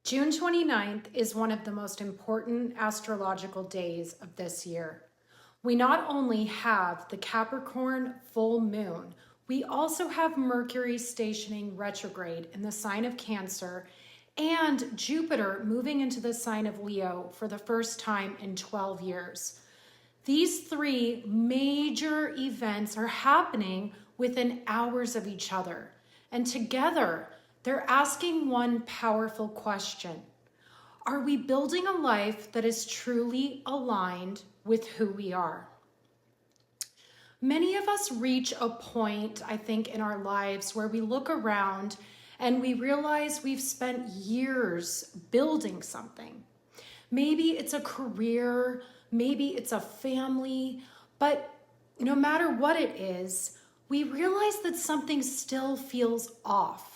June 29th is one of the most important astrological days of this year. We not only have the Capricorn Full Moon, we also have Mercury stationing retrograde in the sign of Cancer and Jupiter moving into the sign of Leo for the first time in 12 years. These three major events are happening within hours of each other, and together they're asking one powerful question. Are we building a life that is truly aligned with who we are? Many of us reach a point, I think, in our lives where we look around and we realize we've spent years building something. Maybe it's a career, maybe it's a family, but no matter what it is, we realize that something still feels off.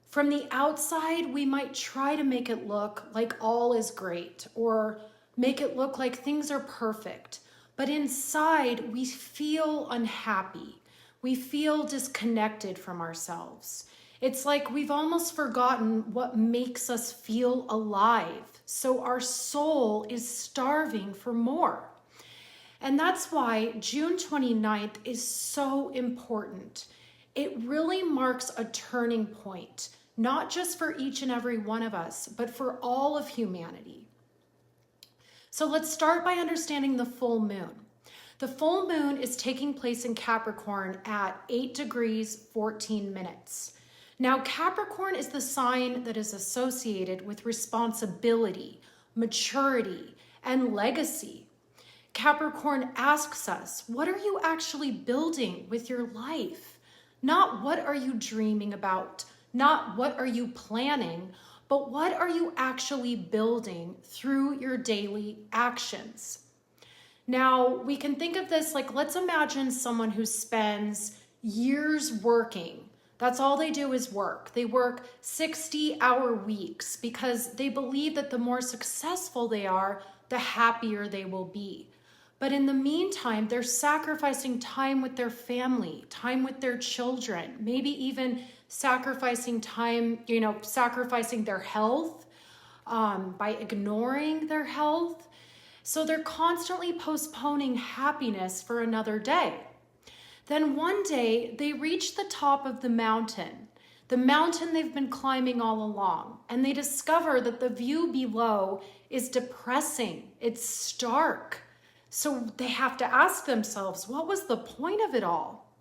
From the outside, we might try to make it look like all is great or make it look like things are perfect. But inside, we feel unhappy. We feel disconnected from ourselves. It's like we've almost forgotten what makes us feel alive. So our soul is starving for more. And that's why June 29th is so important. It really marks a turning point, not just for each and every one of us, but for all of humanity. So let's start by understanding the full moon. The full moon is taking place in Capricorn at 8 degrees, 14 minutes. Now, Capricorn is the sign that is associated with responsibility, maturity, and legacy. Capricorn asks us, what are you actually building with your life? Not what are you dreaming about? Not what are you planning, but what are you actually building through your daily actions? Now, we can think of this like, let's imagine someone who spends years working. That's all they do is work. They work 60-hour weeks because they believe that the more successful they are, the happier they will be. But in the meantime, they're sacrificing time with their family, time with their children, maybe even sacrificing time, sacrificing their health by ignoring their health. So they're constantly postponing happiness for another day. Then one day they reach the top of the mountain they've been climbing all along, and they discover that the view below is depressing, it's stark. So they have to ask themselves, what was the point of it all?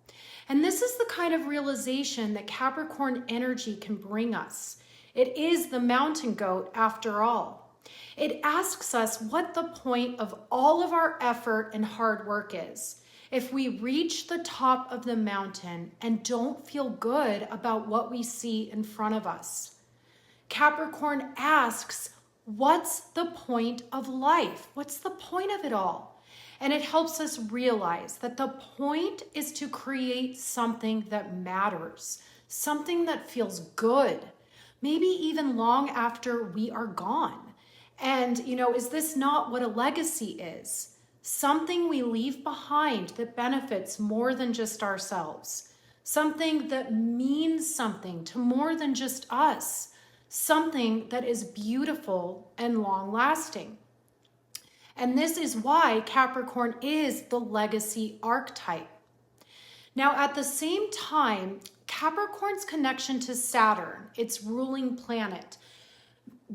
And this is the kind of realization that Capricorn energy can bring us. It is the mountain goat after all. It asks us what the point of all of our effort and hard work is. If we reach the top of the mountain and don't feel good about what we see in front of us. Capricorn asks, what's the point of life? What's the point of it all? And it helps us realize that the point is to create something that matters, something that feels good, maybe even long after we are gone. And, is this not what a legacy is? Something we leave behind that benefits more than just ourselves, something that means something to more than just us, something that is beautiful and long-lasting. And this is why Capricorn is the legacy archetype. Now, at the same time, Capricorn's connection to Saturn, its ruling planet,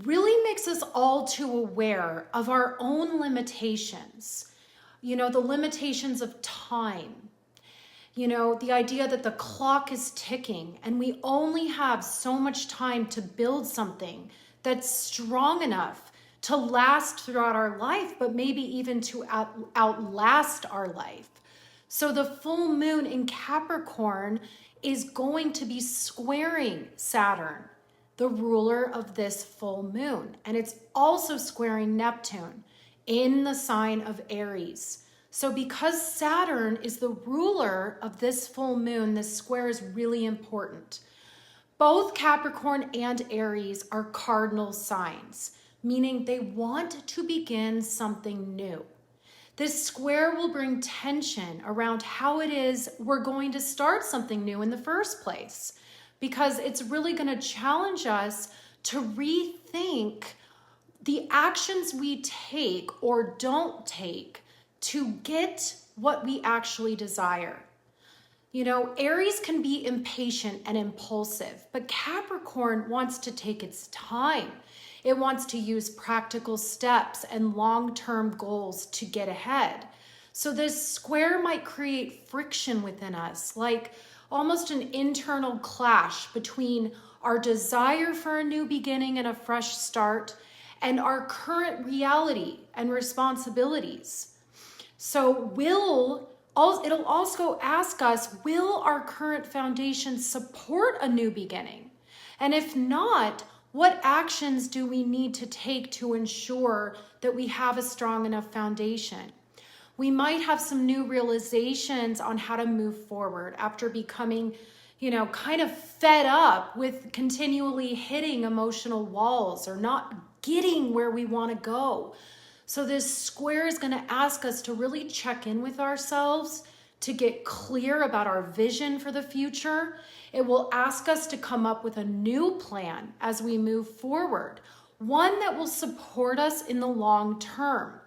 really makes us all too aware of our own limitations. The limitations of time. The idea that the clock is ticking and we only have so much time to build something that's strong enough to last throughout our life, but maybe even to outlast our life. So the full moon in Capricorn is going to be squaring Saturn, the ruler of this full moon. And it's also squaring Neptune in the sign of Aries. So because Saturn is the ruler of this full moon, this square is really important. Both Capricorn and Aries are cardinal signs, meaning they want to begin something new. This square will bring tension around how it is we're going to start something new in the first place, because it's really going to challenge us to rethink the actions we take or don't take to get what we actually desire. You know, Aries can be impatient and impulsive, but Capricorn wants to take its time. It wants to use practical steps and long-term goals to get ahead. So this square might create friction within us, like almost an internal clash between our desire for a new beginning and a fresh start and our current reality and responsibilities. So it'll also ask us, will our current foundation support a new beginning? And if not, what actions do we need to take to ensure that we have a strong enough foundation? We might have some new realizations on how to move forward after becoming, kind of fed up with continually hitting emotional walls or not getting where we want to go. So this square is going to ask us to really check in with ourselves, to get clear about our vision for the future. It will ask us to come up with a new plan as we move forward, one that will support us in the long term.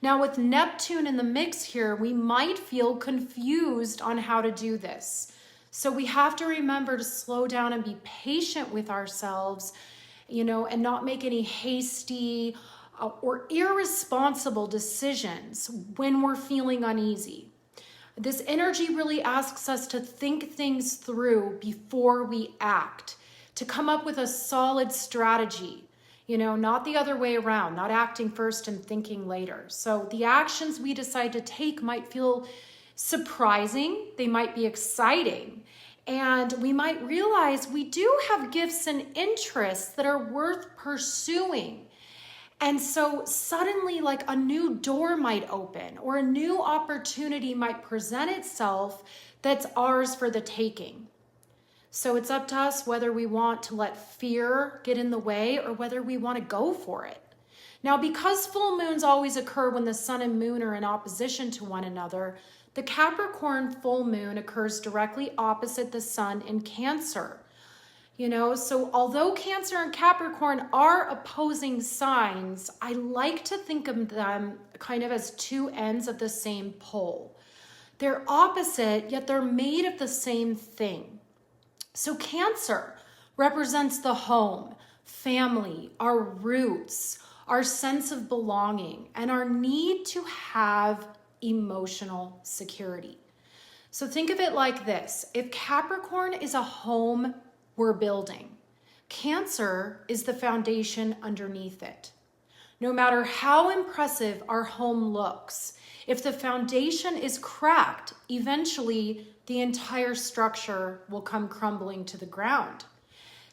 Now with Neptune in the mix here, we might feel confused on how to do this. So we have to remember to slow down and be patient with ourselves, and not make any hasty or irresponsible decisions when we're feeling uneasy. This energy really asks us to think things through before we act, to come up with a solid strategy, not the other way around, not acting first and thinking later. So the actions we decide to take might feel surprising, they might be exciting, and we might realize we do have gifts and interests that are worth pursuing. And so suddenly like a new door might open or a new opportunity might present itself that's ours for the taking. So it's up to us whether we want to let fear get in the way or whether we want to go for it. Now, because full moons always occur when the sun and moon are in opposition to one another, the Capricorn full moon occurs directly opposite the sun in Cancer. So although Cancer and Capricorn are opposing signs, I like to think of them kind of as two ends of the same pole. They're opposite, yet they're made of the same thing. So Cancer represents the home, family, our roots, our sense of belonging, and our need to have emotional security. So think of it like this. If Capricorn is a home we're building, Cancer is the foundation underneath it. No matter how impressive our home looks, if the foundation is cracked, eventually the entire structure will come crumbling to the ground.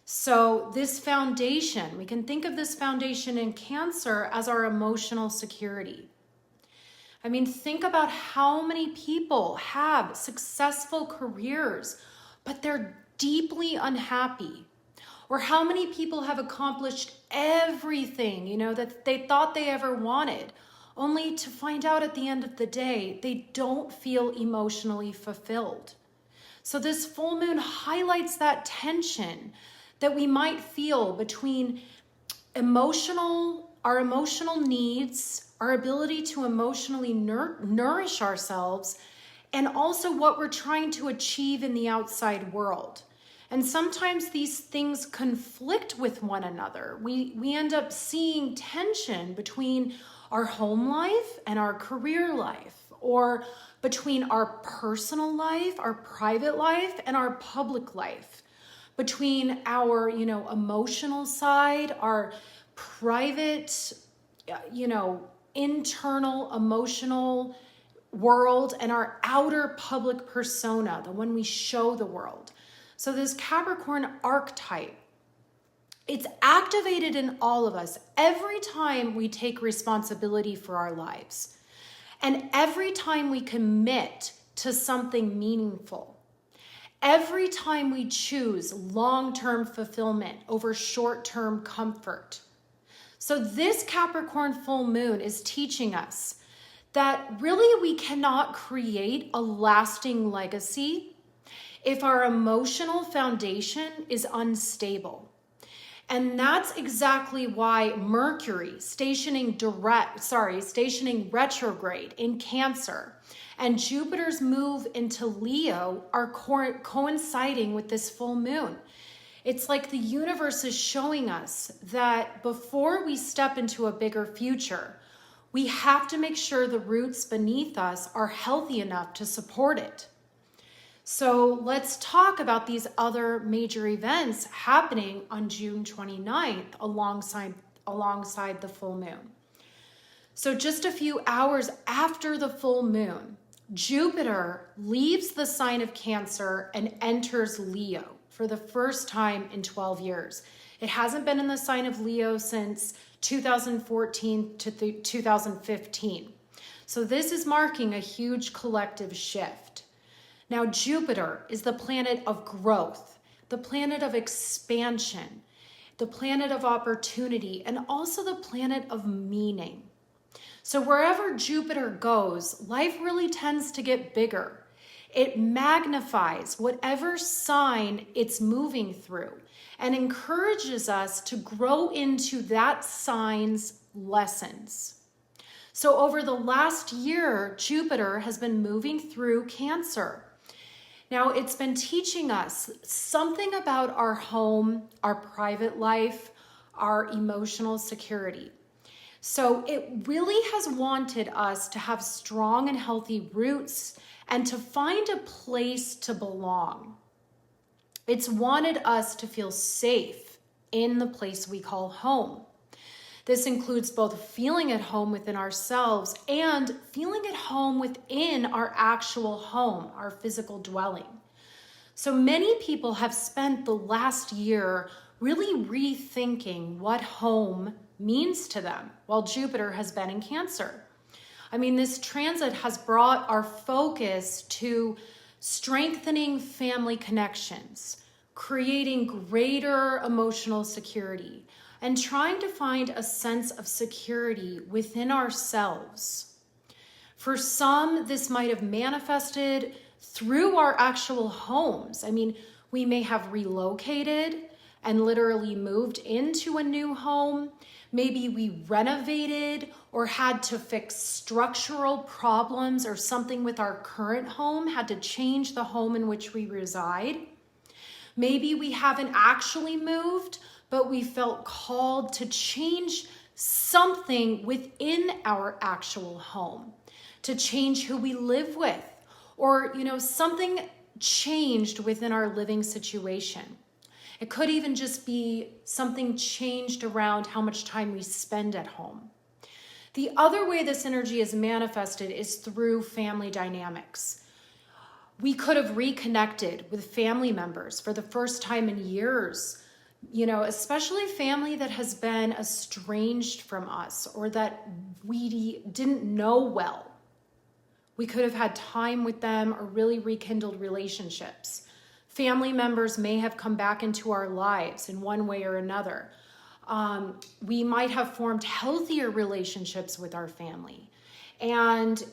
So this foundation, we can think of this foundation in Cancer as our emotional security. I mean, think about how many people have successful careers, but they're deeply unhappy. Or how many people have accomplished everything, that they thought they ever wanted, only to find out at the end of the day, they don't feel emotionally fulfilled. So this full moon highlights that tension that we might feel between our emotional needs, our ability to emotionally nourish ourselves, and also what we're trying to achieve in the outside world. And sometimes these things conflict with one another. We end up seeing tension between our home life and our career life, or between our personal life, our private life, and our public life, between our, emotional side, our private, internal emotional world, and our outer public persona, the one we show the world. So this Capricorn archetype, it's activated in all of us every time we take responsibility for our lives and every time we commit to something meaningful. Every time we choose long-term fulfillment over short-term comfort. So this Capricorn full moon is teaching us that really we cannot create a lasting legacy if our emotional foundation is unstable. And that's exactly why Mercury stationing retrograde in Cancer and Jupiter's move into Leo are coinciding with this full moon. It's like the universe is showing us that before we step into a bigger future, we have to make sure the roots beneath us are healthy enough to support it. So let's talk about these other major events happening on June 29th alongside the full moon. So just a few hours after the full moon, Jupiter leaves the sign of Cancer and enters Leo for the first time in 12 years. It hasn't been in the sign of Leo since 2014 to 2015. So this is marking a huge collective shift. Now, Jupiter is the planet of growth, the planet of expansion, the planet of opportunity, and also the planet of meaning. So wherever Jupiter goes, life really tends to get bigger. It magnifies whatever sign it's moving through and encourages us to grow into that sign's lessons. So over the last year, Jupiter has been moving through Cancer. Now, it's been teaching us something about our home, our private life, our emotional security. So it really has wanted us to have strong and healthy roots and to find a place to belong. It's wanted us to feel safe in the place we call home. This includes both feeling at home within ourselves and feeling at home within our actual home, our physical dwelling. So many people have spent the last year really rethinking what home means to them while Jupiter has been in Cancer. I mean, this transit has brought our focus to strengthening family connections, creating greater emotional security, and trying to find a sense of security within ourselves. For some, this might have manifested through our actual homes. I mean, we may have relocated and literally moved into a new home. Maybe we renovated or had to fix structural problems or something with our current home, had to change the home in which we reside. Maybe we haven't actually moved, but we felt called to change something within our actual home, to change who we live with, or, something changed within our living situation. It could even just be something changed around how much time we spend at home. The other way this energy is manifested is through family dynamics. We could have reconnected with family members for the first time in years, especially family that has been estranged from us or that we didn't know well. We could have had time with them or really rekindled relationships. Family members may have come back into our lives in one way or another. We might have formed healthier relationships with our family and,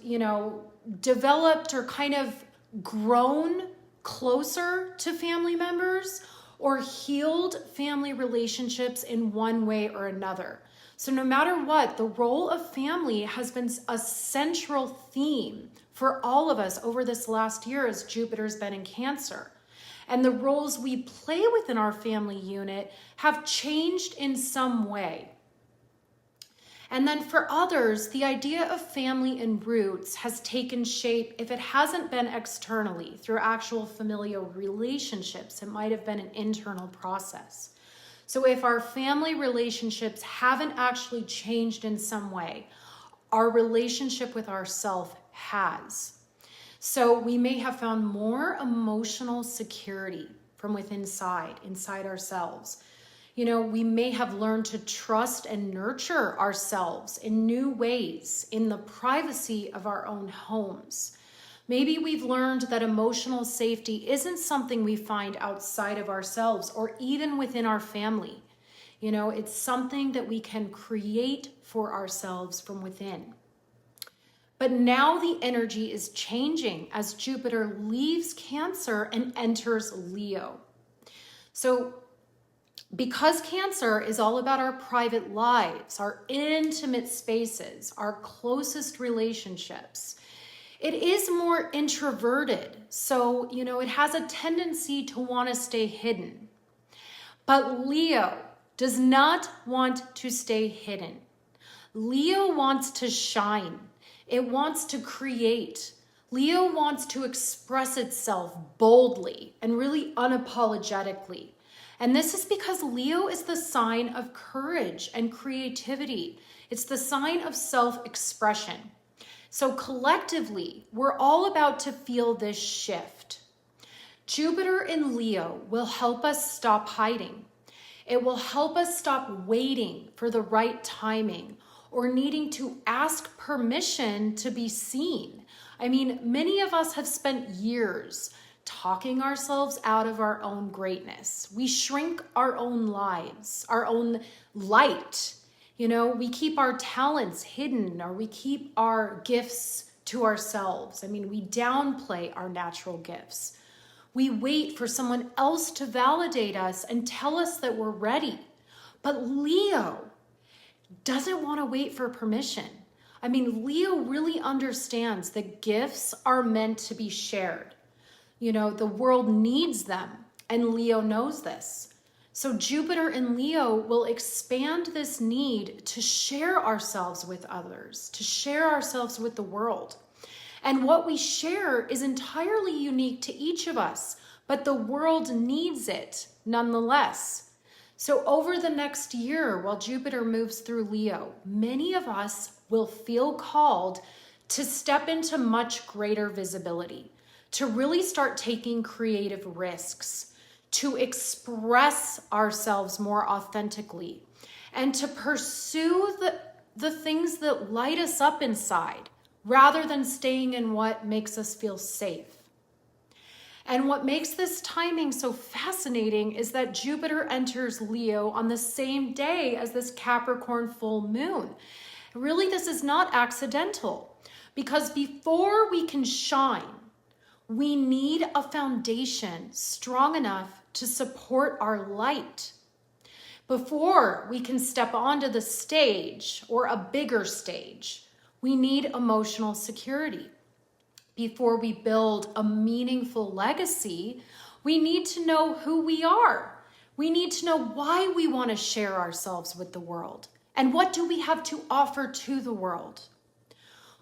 developed or kind of grown closer to family members or healed family relationships in one way or another. So no matter what, the role of family has been a central theme for all of us over this last year as Jupiter's been in Cancer. And the roles we play within our family unit have changed in some way. And then for others, the idea of family and roots has taken shape. If it hasn't been externally through actual familial relationships, it might have been an internal process. So if our family relationships haven't actually changed in some way, our relationship with ourself has. So we may have found more emotional security from inside ourselves. We may have learned to trust and nurture ourselves in new ways in the privacy of our own homes. Maybe we've learned that emotional safety isn't something we find outside of ourselves or even within our family. It's something that we can create for ourselves from within. But now the energy is changing as Jupiter leaves Cancer and enters Leo. So Because Cancer is all about our private lives, our intimate spaces, our closest relationships, it is more introverted. So, it has a tendency to want to stay hidden. But Leo does not want to stay hidden. Leo wants to shine. It wants to create. Leo wants to express itself boldly and really unapologetically. And this is because Leo is the sign of courage and creativity. It's the sign of self-expression. So collectively, we're all about to feel this shift. Jupiter in Leo will help us stop hiding. It will help us stop waiting for the right timing or needing to ask permission to be seen. I mean, many of us have spent years talking ourselves out of our own greatness. We shrink our own lives, our own light. We keep our talents hidden, or we keep our gifts to ourselves. I mean, we downplay our natural gifts. We wait for someone else to validate us and tell us that we're ready. But Leo doesn't want to wait for permission. I mean, Leo really understands that gifts are meant to be shared. The world needs them, and Leo knows this. So Jupiter in Leo will expand this need to share ourselves with others, to share ourselves with the world. And what we share is entirely unique to each of us, but the world needs it nonetheless. So over the next year, while Jupiter moves through Leo, many of us will feel called to step into much greater visibility, to really start taking creative risks, to express ourselves more authentically, and to pursue the things that light us up inside, rather than staying in what makes us feel safe. And what makes this timing so fascinating is that Jupiter enters Leo on the same day as this Capricorn full moon. Really, this is not accidental, because before we can shine, we need a foundation strong enough to support our light. Before we can step onto the stage, or a bigger stage, we need emotional security. Before we build a meaningful legacy, we need to know who we are. We need to know why we want to share ourselves with the world, and what do we have to offer to the world.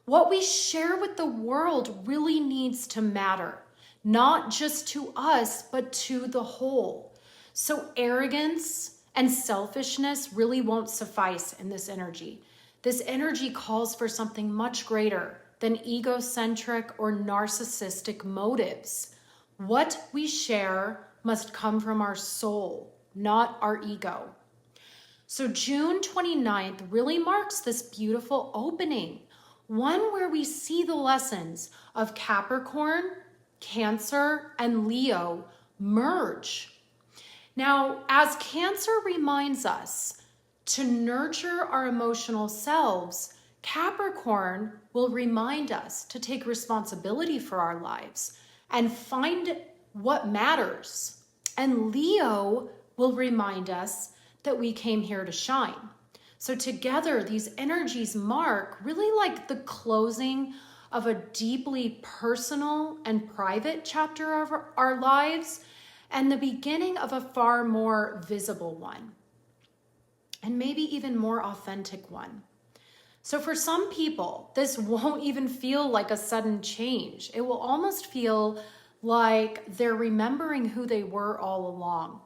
What we share with the world really needs to matter, not just to us, but to the whole. So arrogance and selfishness really won't suffice in this energy. This energy calls for something much greater than egocentric or narcissistic motives. What we share must come from our soul, not our ego. So June 29th really marks this beautiful opening, one where we see the lessons of Capricorn, Cancer, and Leo merge. Now, as Cancer reminds us to nurture our emotional selves, Capricorn will remind us to take responsibility for our lives and find what matters. And Leo will remind us that we came here to shine. So together, these energies mark really like the closing of a deeply personal and private chapter of our lives, and the beginning of a far more visible one, and maybe even more authentic one. So for some people, this won't even feel like a sudden change. It will almost feel like they're remembering who they were all along.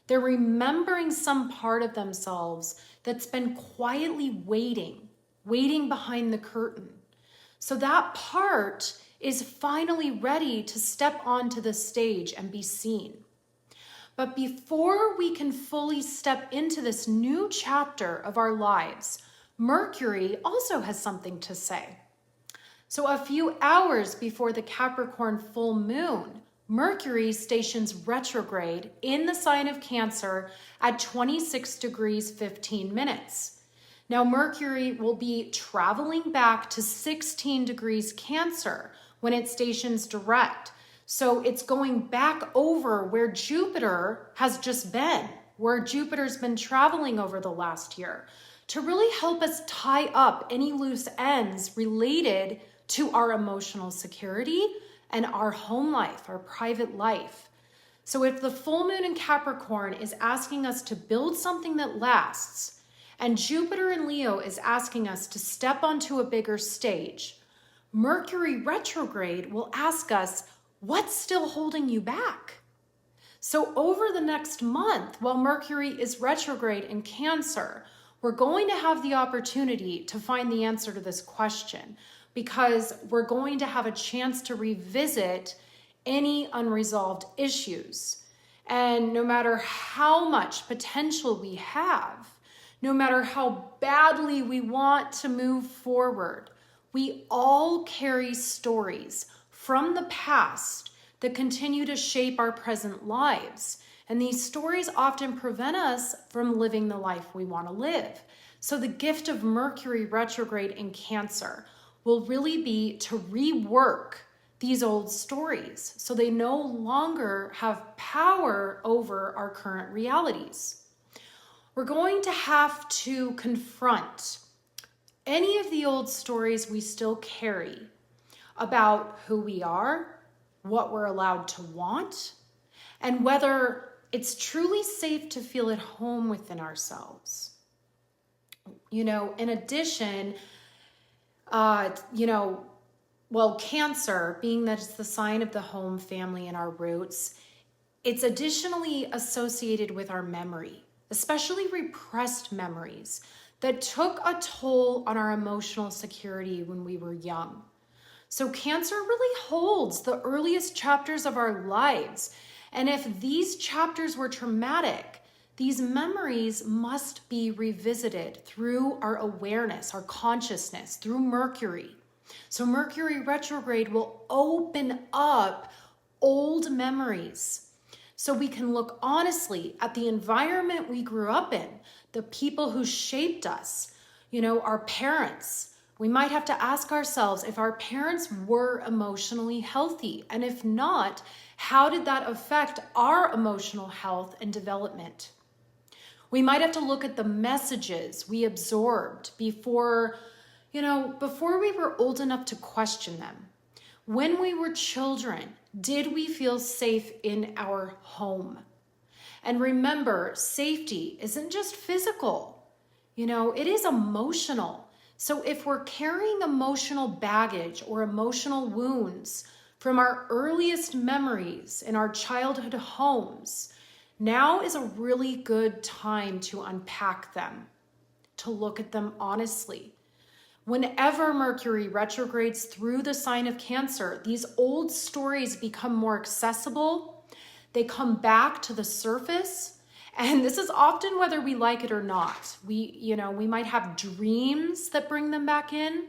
They're remembering some part of themselves that's been quietly waiting behind the curtain. So that part is finally ready to step onto the stage and be seen. But before we can fully step into this new chapter of our lives, Mercury also has something to say. So a few hours before the Capricorn full moon, Mercury stations retrograde in the sign of Cancer at 26 degrees 15 minutes. Now Mercury will be traveling back to 16 degrees Cancer when it stations direct. So it's going back over where Jupiter has just been. where Jupiter's been traveling over the last year, to really help us tie up any loose ends related to our emotional security and our home life, our private life. So if the full moon in Capricorn is asking us to build something that lasts, and Jupiter in Leo is asking us to step onto a bigger stage, Mercury retrograde will ask us, what's still holding you back? So over the next month, while Mercury is retrograde in Cancer, we're going to have the opportunity to find the answer to this question, because we're going to have a chance to revisit any unresolved issues. And no matter how much potential we have, no matter how badly we want to move forward, we all carry stories from the past that continue to shape our present lives. And these stories often prevent us from living the life we want to live. So the gift of Mercury retrograde in Cancer will really be to rework these old stories so they no longer have power over our current realities. We're going to have to confront any of the old stories we still carry about who we are, what we're allowed to want, and whether it's truly safe to feel at home within ourselves. In addition, Cancer, being that it's the sign of the home, family, and our roots, it's additionally associated with our memory, especially repressed memories that took a toll on our emotional security when we were young. So Cancer really holds the earliest chapters of our lives. And if these chapters were traumatic, these memories must be revisited through our awareness, our consciousness, through Mercury. So Mercury retrograde will open up old memories so we can look honestly at the environment we grew up in, the people who shaped us, our parents. We might have to ask ourselves if our parents were emotionally healthy, and if not, how did that affect our emotional health and development? We might have to look at the messages we absorbed before we were old enough to question them. When we were children, did we feel safe in our home? And remember, safety isn't just physical, it is emotional. So if we're carrying emotional baggage or emotional wounds from our earliest memories in our childhood homes, now is a really good time to unpack them, to look at them honestly. Whenever Mercury retrogrades through the sign of Cancer, these old stories become more accessible. They come back to the surface. And this is often whether we like it or not. We might have dreams that bring them back in.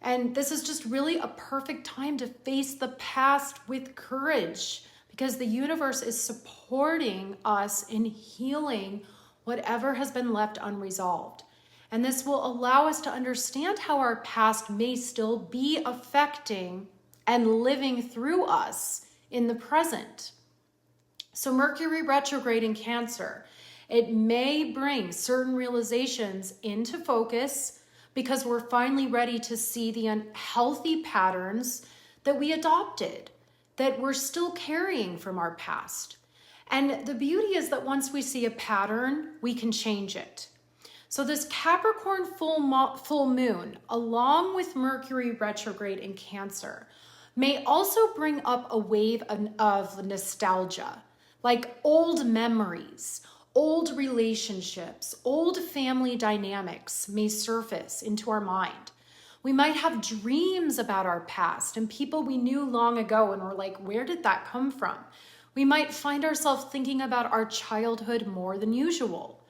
And this is just really a perfect time to face the past with courage, because the universe is supporting us in healing whatever has been left unresolved. And this will allow us to understand how our past may still be affecting and living through us in the present. So Mercury retrograde in Cancer, it may bring certain realizations into focus because we're finally ready to see the unhealthy patterns that we adopted, that we're still carrying from our past. And the beauty is that once we see a pattern, we can change it. So this Capricorn full moon, along with Mercury retrograde in Cancer, may also bring up a wave of nostalgia, like old memories, old relationships, old family dynamics may surface into our mind. We might have dreams about our past and people we knew long ago, and we're like, where did that come from? We might find ourselves thinking about our childhood more than usual.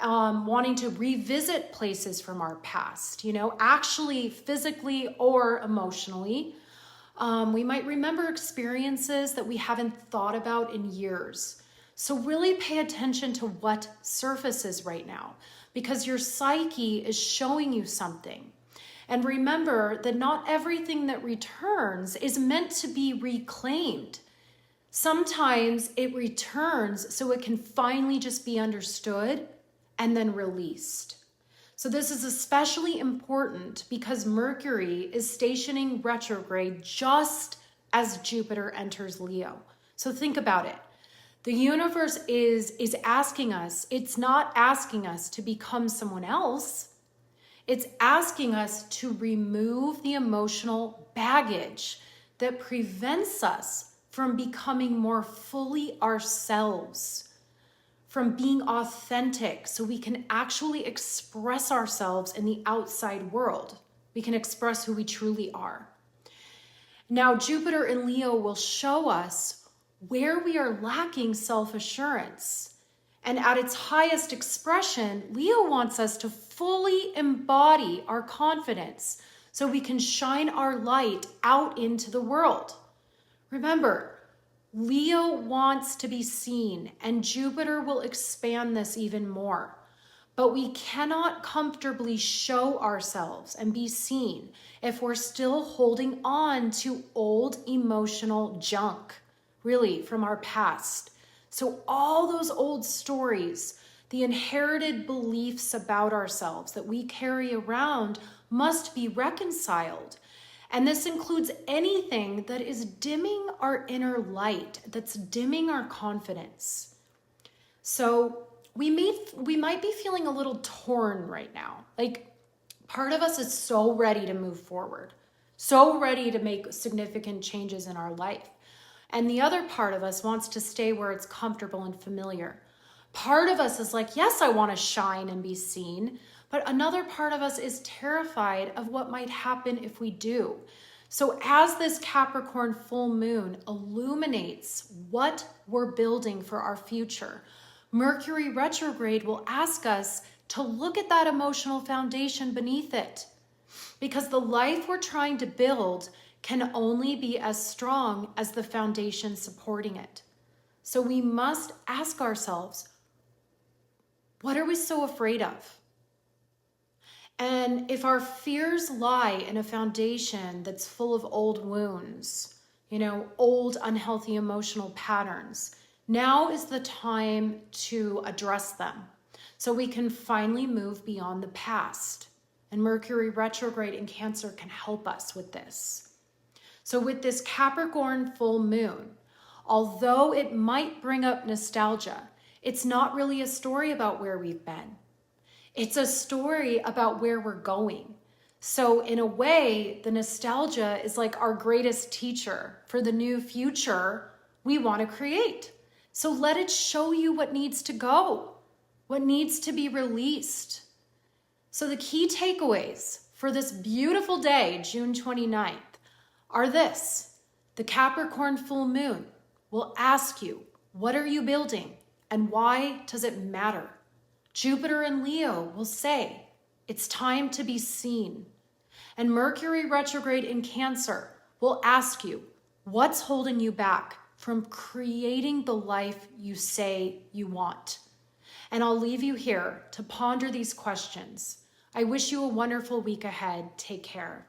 Wanting to revisit places from our past, actually physically or emotionally. We might remember experiences that we haven't thought about in years. So really pay attention to what surfaces right now, because your psyche is showing you something. And remember that not everything that returns is meant to be reclaimed. Sometimes it returns so it can finally just be understood and then released. So this is especially important because Mercury is stationing retrograde just as Jupiter enters Leo. So think about it. The universe is asking us, it's not asking us to become someone else. It's asking us to remove the emotional baggage that prevents us from becoming more fully ourselves, from being authentic so we can actually express ourselves in the outside world. We can express who we truly are. Now, Jupiter in Leo will show us where we are lacking self-assurance. And at its highest expression, Leo wants us to fully embody our confidence so we can shine our light out into the world. Remember, Leo wants to be seen, and Jupiter will expand this even more. But we cannot comfortably show ourselves and be seen if we're still holding on to old emotional junk, really, from our past. So all those old stories, the inherited beliefs about ourselves that we carry around must be reconciled. And this includes anything that is dimming our inner light, that's dimming our confidence. So we might be feeling a little torn right now. Like, part of us is so ready to move forward, so ready to make significant changes in our life. And the other part of us wants to stay where it's comfortable and familiar. Part of us is like, yes, I want to shine and be seen. But another part of us is terrified of what might happen if we do. So as this Capricorn full moon illuminates what we're building for our future, Mercury retrograde will ask us to look at that emotional foundation beneath it. Because the life we're trying to build can only be as strong as the foundation supporting it. So we must ask ourselves, what are we so afraid of? And if our fears lie in a foundation that's full of old wounds, old unhealthy emotional patterns, now is the time to address them so we can finally move beyond the past. And Mercury retrograde in Cancer can help us with this. So with this Capricorn full moon, although it might bring up nostalgia, it's not really a story about where we've been. It's a story about where we're going. So in a way, the nostalgia is like our greatest teacher for the new future we want to create. So let it show you what needs to go, what needs to be released. So the key takeaways for this beautiful day, June 29th, are this. The Capricorn full moon will ask you, what are you building and why does it matter? Jupiter in Leo will say, it's time to be seen. And Mercury retrograde in Cancer will ask you, what's holding you back from creating the life you say you want? And I'll leave you here to ponder these questions. I wish you a wonderful week ahead. Take care.